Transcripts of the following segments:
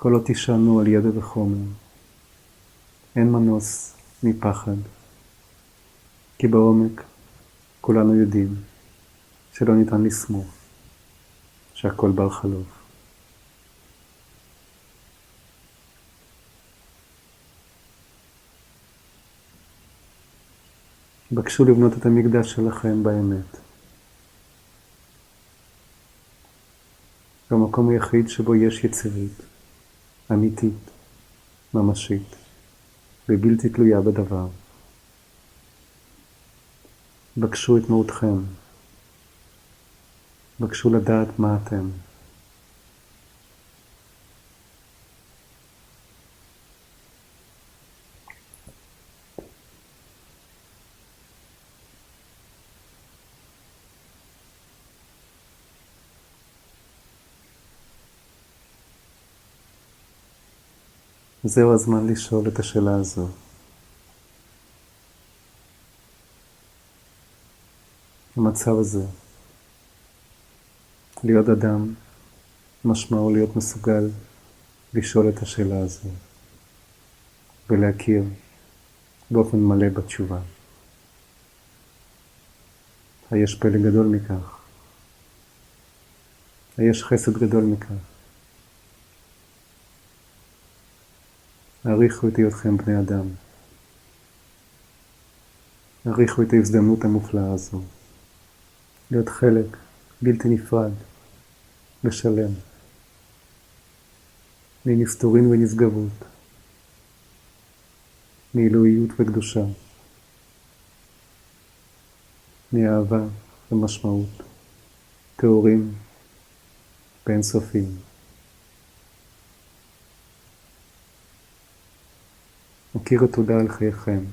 כל עוד תישענו על ידע וחומר, אין מנוס מפחד, כי בעומק כולנו יודעים שלא ניתן לסמוך, שהכל בר חלוף. בקשו לבנות את המקדש שלכם באמת. במקום היחיד שבו יש יציבות, אמיתית, ממשית, ובלתי תלויה בדבר. בקשו את מהותכם. בקשו לדעת מה אתם. זהו הזמן לשאול את השאלה הזו. המצב הזה, להיות אדם, משמעו להיות מסוגל לשאול את השאלה הזו, ולהכיר באופן מלא בתשובה. היש פלא גדול מכך. היש חסד גדול מכך. העריכו את היותכם בני אדם. העריכו את ההזדמנות המופלאה הזו. להיות חלק בלתי נפרד ושלם ממסתורין ונשגבות, מאלוהיות וקדושה, מאהבה ומשמעות, תאורים ואינסופיים. הכירו תודה על חייכם.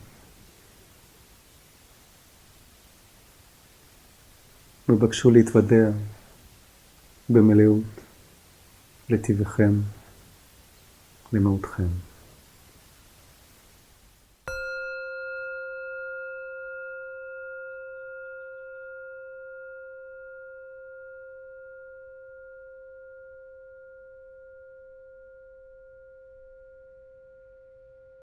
ובקשו להתוודע במלאות לטבעכם, למהותכם.